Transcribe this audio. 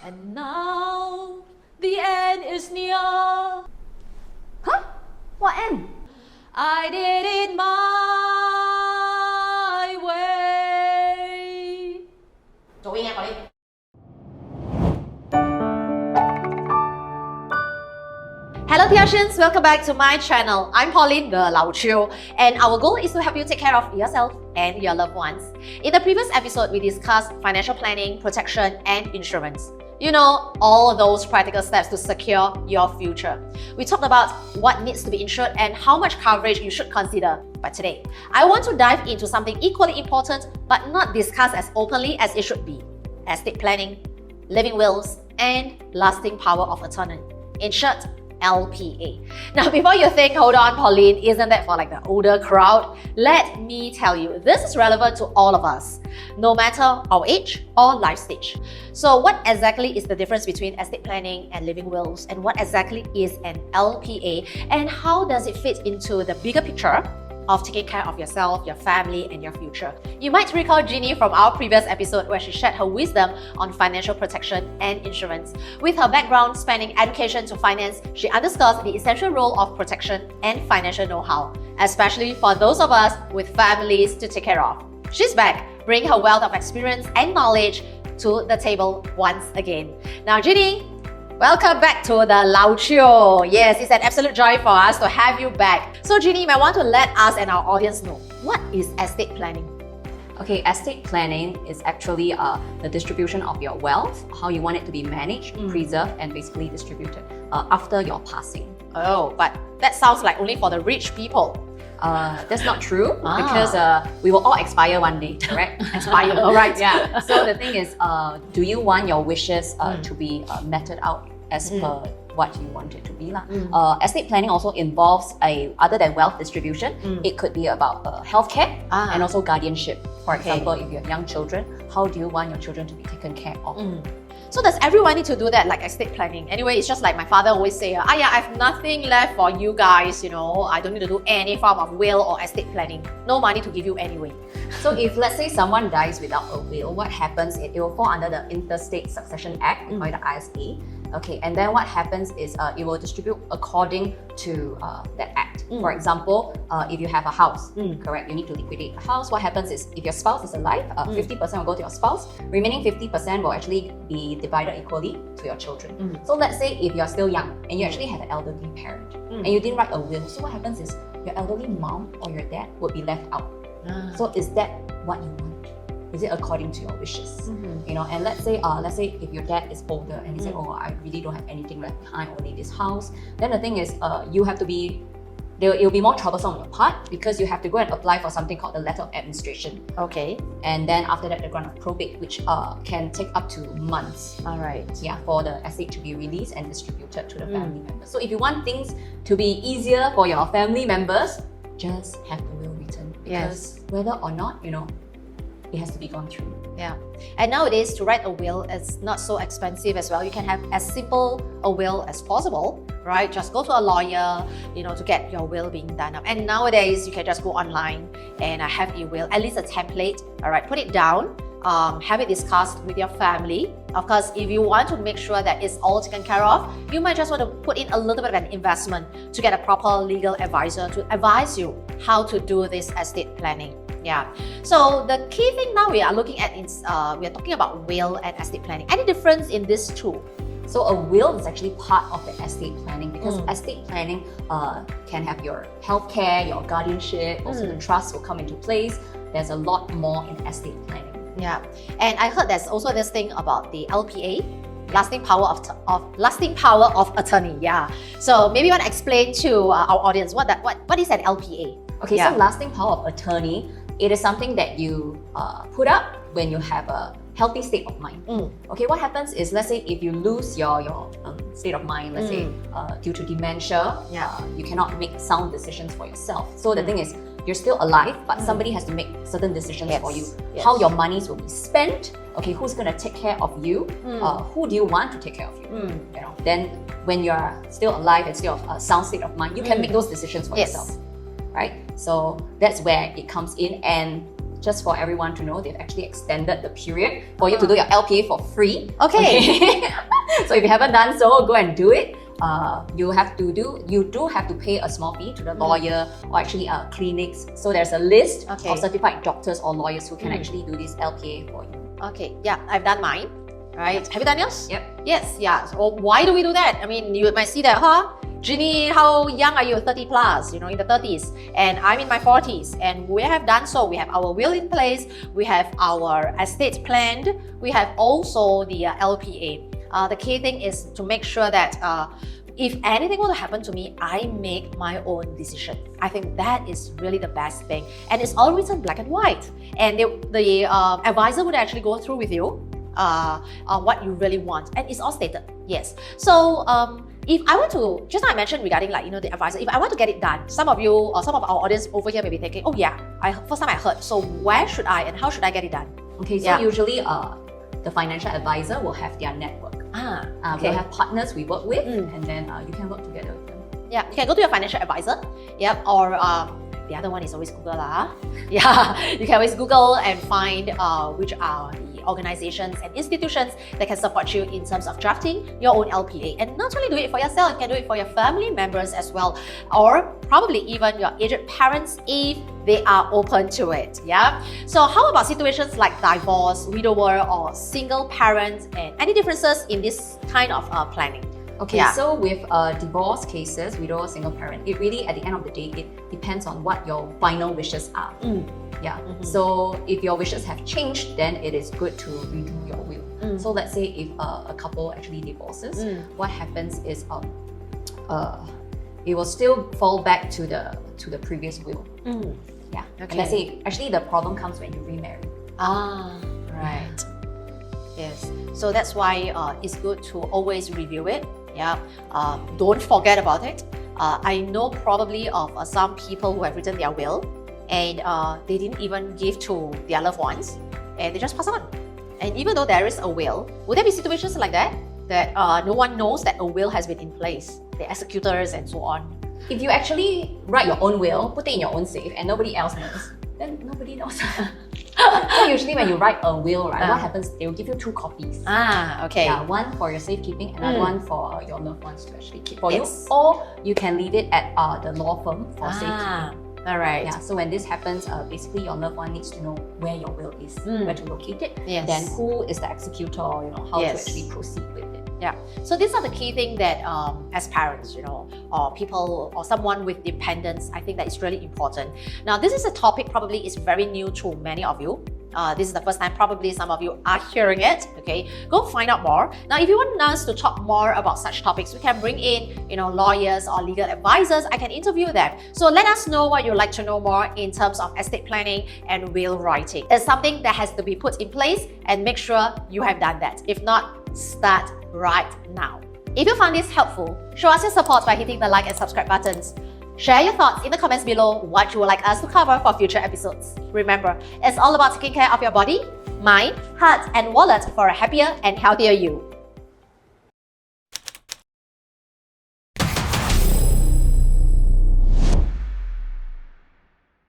And now the end is near. Huh? What end? I did it my way. Joey nghe Pauline. Hello Theosians, welcome back to my channel. I'm Pauline, the Lao Chiu, and our goal is to help you take care of yourself and your loved ones. In the previous episode, we discussed financial planning, protection, and insurance. You know, all those practical steps to secure your future. We talked about what needs to be insured and how much coverage you should consider. But today, I want to dive into something equally important but not discussed as openly as it should be: estate planning, living wills, and lasting power of attorney. In short, LPA. Now, before you think, hold on, Pauline, isn't that for like the older crowd? Let me tell you, this is relevant to all of us, no matter our age or life stage. So what exactly is the difference between estate planning and living wills? And what exactly is an LPA? And how does it fit into the bigger picture of taking care of yourself, your family, and your future? You might recall Jeannie from our previous episode where she shared her wisdom on financial protection and insurance. With her background spanning education to finance, she underscores the essential role of protection and financial know-how, especially for those of us with families to take care of. She's back, bringing her wealth of experience and knowledge to the table once again. Now, Jeannie, welcome back to the Lao Chiu. Yes, it's an absolute joy for us to have you back. So Jeannie, I want to let us and our audience know, what is estate planning? Okay, estate planning is actually the distribution of your wealth, how you want it to be managed, preserved, and basically distributed after your passing. Oh, but that sounds like only for the rich people. That's not true because we will all expire one day, correct? Expire, all right. Yeah. So the thing is, do you want your wishes to be meted out as per what you want it to be? Estate planning also involves other than wealth distribution, it could be about healthcare and also guardianship. For example, if you have young children, how do you want your children to be taken care of? So does everyone need to do that, like estate planning? Anyway, it's just like my father always say, yeah, I have nothing left for you guys, you know, I don't need to do any form of will or estate planning. No money to give you anyway. So if let's say someone dies without a will, what happens? It will fall under the Interstate Succession Act, by the ISA. Okay, and then what happens is it will distribute according to that act. For example, if you have a house, correct, you need to liquidate the house. What happens is if your spouse is alive, 50% will go to your spouse, remaining 50% will actually be divided equally to your children. So let's say if you're still young and you actually have an elderly parent and you didn't write a will, so what happens is your elderly mom or your dad would be left out. So is that what you want? Is it according to your wishes? You know, and let's say if your dad is older and he said, oh, I really don't have anything left behind, only this house. Then the thing is, you have to be, it will be more troublesome on your part because you have to go and apply for something called the letter of administration. Okay. And then after that, the grant of probate, which can take up to months. All right. Yeah, for the estate to be released and distributed to the family members. So if you want things to be easier for your family members, just have the will written. Because whether or not, you know, it has to be gone through. Yeah. And nowadays, to write a will is not so expensive as well. You can have as simple a will as possible, right? Just go to a lawyer, you know, to get your will being done up. And nowadays, you can just go online and have a will, at least a template, all right? Put it down, have it discussed with your family. Of course, if you want to make sure that it's all taken care of, you might just want to put in a little bit of an investment to get a proper legal advisor to advise you how to do this estate planning. Yeah. So the key thing now we are looking at is we are talking about will and estate planning. Any difference in these two? So a will is actually part of the estate planning because estate planning can have your healthcare, your guardianship, also the trust will come into place. There's a lot more in estate planning. Yeah. And I heard there's also this thing about the LPA, lasting power of attorney. Yeah. So maybe you want to explain to our audience what is an LPA? Okay, so lasting power of attorney, it is something that you put up when you have a healthy state of mind. Okay, what happens is, let's say if you lose your state of mind, let's say due to dementia, you cannot make sound decisions for yourself. So the thing is, you're still alive, but somebody has to make certain decisions for you. How your monies will be spent, okay, who's going to take care of you, who do you want to take care of you, you know, then when you're still alive and still of a sound state of mind, you can make those decisions for yourself, right? So that's where it comes in. And just for everyone to know, they've actually extended the period for you to do your LPA for free. Okay. So if you haven't done so, go and do it. You do have to pay a small fee to the lawyer or actually clinics. So there's a list of certified doctors or lawyers who can actually do this LPA for you. Okay, yeah, I've done mine. Right? Have you done yours? Yep. Yes, yeah. So why do we do that? I mean, you might see that, Ginny, how young are you? 30 plus, in the 30s. And I'm in my 40s. And we have done so. We have our will in place. We have our estate planned. We have also the LPA. The key thing is to make sure that if anything were to happen to me, I make my own decision. I think that is really the best thing. And it's all written black and white. And the advisor would actually go through with you what you really want, and it's all stated. Yes. So if I want to, just like I mentioned regarding the advisor, if I want to get it done, some of you or some of our audience over here may be thinking, oh yeah, first time I heard. So where should I and how should I get it done? Okay, so usually the financial advisor will have their network. We'll have partners we work with, and then you can work together with them. Yeah, you can go to your financial advisor. Yep, or the other one is always Google Yeah, you can always Google and find which are the organizations and institutions that can support you in terms of drafting your own LPA. And not only do it for yourself, you can do it for your family members as well, or probably even your aged parents if they are open to it. Yeah. So how about situations like divorce, widower, or single parents, and any differences in this kind of planning? Okay, so with divorce cases, widow or single parent, it really, at the end of the day, it depends on what your final wishes are. Yeah. So if your wishes have changed, then it is good to redo your will. So let's say if a couple actually divorces, what happens is it will still fall back to the previous will. Yeah. Okay. And let's say actually the problem comes when you remarry. Right. Yes. So that's why it's good to always review it. Yeah. Don't forget about it. I know probably of some people who have written their will and they didn't even give to their loved ones and they just pass on. And even though there is a will, would there be situations like that no one knows that a will has been in place, the executors and so on? If you actually write your own will, put it in your own safe and nobody else knows, then nobody knows. So usually when you write a will, right, what happens, they will give you 2 copies. Okay. Yeah, one for your safekeeping, another one for your loved ones to actually keep for you. Or you can leave it at the law firm for safekeeping. All right. Yeah, so when this happens, basically your loved one needs to know where your will is, where to locate it, then who is the executor, how to actually proceed with it. Yeah. So these are the key things that as parents, or people or someone with dependents, I think that is really important. Now, this is a topic probably is very new to many of you. This is the first time probably some of you are hearing it. Okay, go find out more. Now, if you want us to talk more about such topics, we can bring in lawyers or legal advisors. I can interview them. So let us know what you'd like to know more in terms of estate planning and will writing. It's something that has to be put in place, and make sure you have done that. If not, start right now. If you found this helpful, show us your support by hitting the like and subscribe buttons. Share your thoughts in the comments below what you would like us to cover for future episodes. Remember, it's all about taking care of your body, mind, heart, and wallet for a happier and healthier you.